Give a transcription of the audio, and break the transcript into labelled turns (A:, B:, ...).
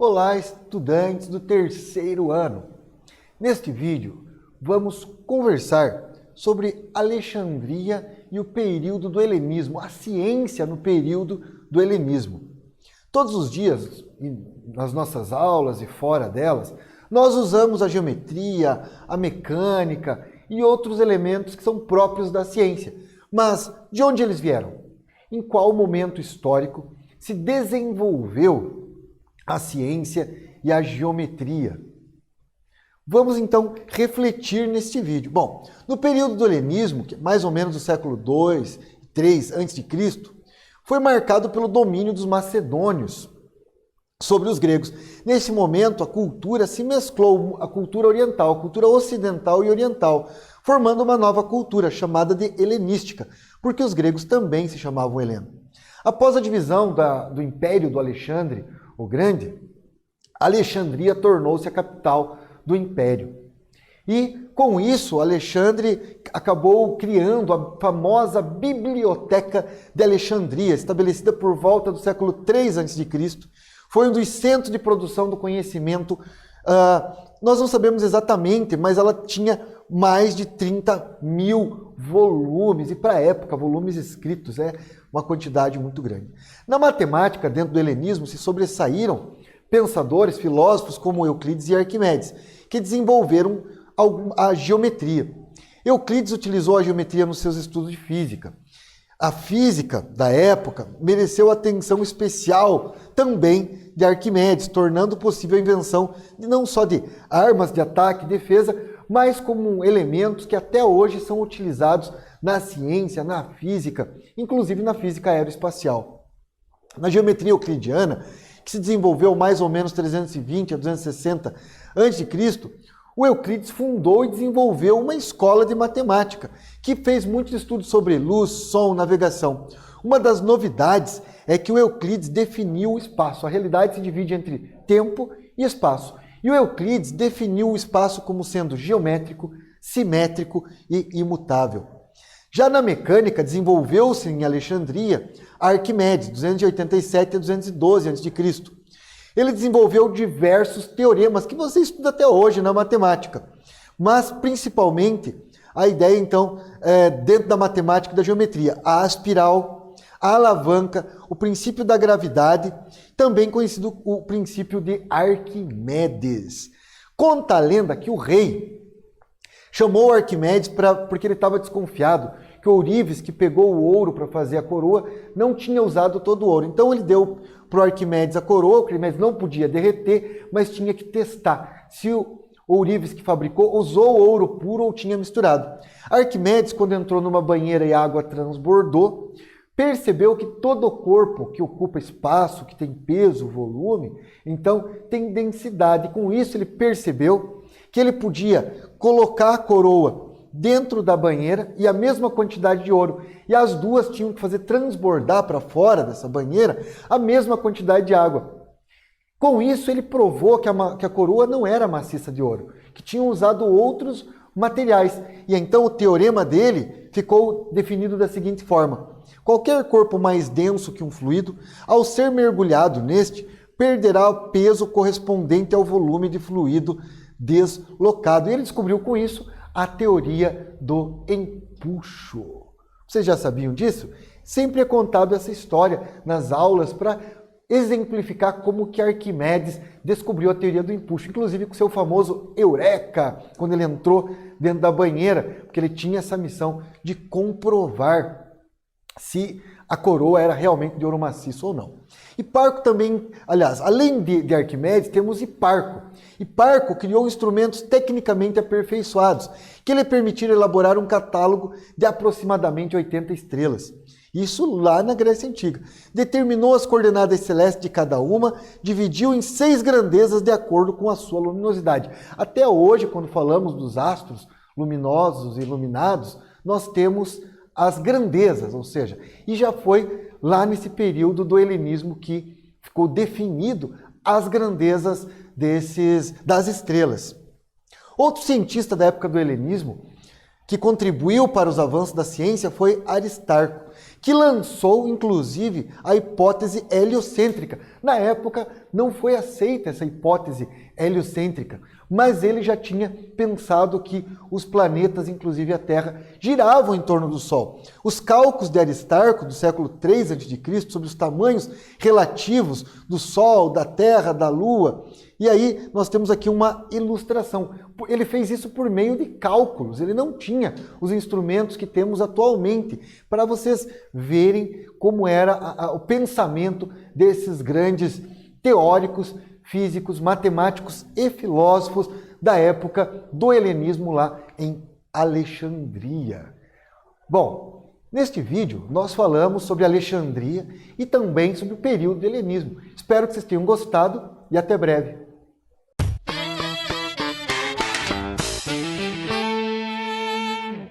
A: Olá, estudantes do terceiro ano! Neste vídeo, vamos conversar sobre Alexandria e o período do helenismo, a ciência no período do helenismo. Todos os dias, nas nossas aulas e fora delas, nós usamos a geometria, a mecânica e outros elementos que são próprios da ciência. Mas de onde eles vieram? Em qual momento histórico se desenvolveu a ciência e a geometria? Vamos então refletir neste vídeo. Bom, no período do helenismo, que é mais ou menos do século II, III a.C., foi marcado pelo domínio dos macedônios sobre os gregos. Nesse momento, a cultura se mesclou, a cultura oriental, a cultura ocidental e oriental, formando uma nova cultura chamada de helenística, porque os gregos também se chamavam heleno. Após a divisão do Império do Alexandre o Grande, Alexandria tornou-se a capital do Império. E, com isso, Alexandre acabou criando a famosa Biblioteca de Alexandria, estabelecida por volta do século III a.C. Foi um dos centros de produção do conhecimento. Nós não sabemos exatamente, mas ela tinha mais de 30 mil volumes, e para a época, volumes escritos, é uma quantidade muito grande. Na matemática, dentro do helenismo, se sobressaíram pensadores, filósofos como Euclides e Arquimedes, que desenvolveram a geometria. Euclides utilizou a geometria nos seus estudos de física. A física da época mereceu atenção especial também de Arquimedes, tornando possível a invenção não só de armas de ataque e defesa, mas como elementos que até hoje são utilizados na ciência, na física, inclusive na física aeroespacial. Na geometria euclidiana, que se desenvolveu mais ou menos 320 a 260 a.C., o Euclides fundou e desenvolveu uma escola de matemática, que fez muitos estudos sobre luz, som, navegação. Uma das novidades é que o Euclides definiu o espaço. A realidade se divide entre tempo e espaço. E o Euclides definiu o espaço como sendo geométrico, simétrico e imutável. Já na mecânica, desenvolveu-se em Alexandria Arquimedes, 287 a 212 a.C. Ele desenvolveu diversos teoremas que você estuda até hoje na matemática. Mas, principalmente, a ideia, então, dentro da matemática e da geometria, a espiral, a alavanca, o princípio da gravidade, também conhecido o princípio de Arquimedes. Conta a lenda que o rei chamou Arquimedes porque ele estava desconfiado que Ourives, que pegou o ouro para fazer a coroa, não tinha usado todo o ouro. Então ele deu para o Arquimedes a coroa, o Arquimedes não podia derreter, mas tinha que testar se o Ourives que fabricou usou ouro puro ou tinha misturado. Arquimedes, quando entrou numa banheira e a água transbordou, percebeu que todo o corpo que ocupa espaço, que tem peso, volume, então tem densidade. Com isso ele percebeu que ele podia colocar a coroa dentro da banheira e a mesma quantidade de ouro. E as duas tinham que fazer transbordar para fora dessa banheira a mesma quantidade de água. Com isso ele provou que a coroa não era maciça de ouro, que tinham usado outros materiais. E então o teorema dele ficou definido da seguinte forma: qualquer corpo mais denso que um fluido, ao ser mergulhado neste, perderá o peso correspondente ao volume de fluido deslocado. E ele descobriu com isso a teoria do empuxo. Vocês já sabiam disso? Sempre é contado essa história nas aulas para exemplificar como que Arquimedes descobriu a teoria do empuxo, inclusive com seu famoso Eureka, quando ele entrou dentro da banheira, porque ele tinha essa missão de comprovar se a coroa era realmente de ouro maciço ou não. Hiparco também, aliás, além de Arquimedes, temos Hiparco. Hiparco criou instrumentos tecnicamente aperfeiçoados, que lhe permitiram elaborar um catálogo de aproximadamente 80 estrelas. Isso lá na Grécia Antiga. Determinou as coordenadas celestes de cada uma, dividiu em 6 grandezas de acordo com a sua luminosidade. Até hoje, quando falamos dos astros luminosos e iluminados, nós temos as grandezas, ou seja, e já foi lá nesse período do helenismo que ficou definido as grandezas das estrelas. Outro cientista da época do helenismo que contribuiu para os avanços da ciência foi Aristarco, que lançou, inclusive, a hipótese heliocêntrica. Na época, não foi aceita essa hipótese heliocêntrica, mas ele já tinha pensado que os planetas, inclusive a Terra, giravam em torno do Sol. Os cálculos de Aristarco, do século III a.C., sobre os tamanhos relativos do Sol, da Terra, da Lua. E aí nós temos aqui uma ilustração. Ele fez isso por meio de cálculos, ele não tinha os instrumentos que temos atualmente, para vocês verem como era o pensamento desses grandes teóricos, físicos, matemáticos e filósofos da época do helenismo lá em Alexandria. Bom, neste vídeo nós falamos sobre Alexandria e também sobre o período do helenismo. Espero que vocês tenham gostado e até breve.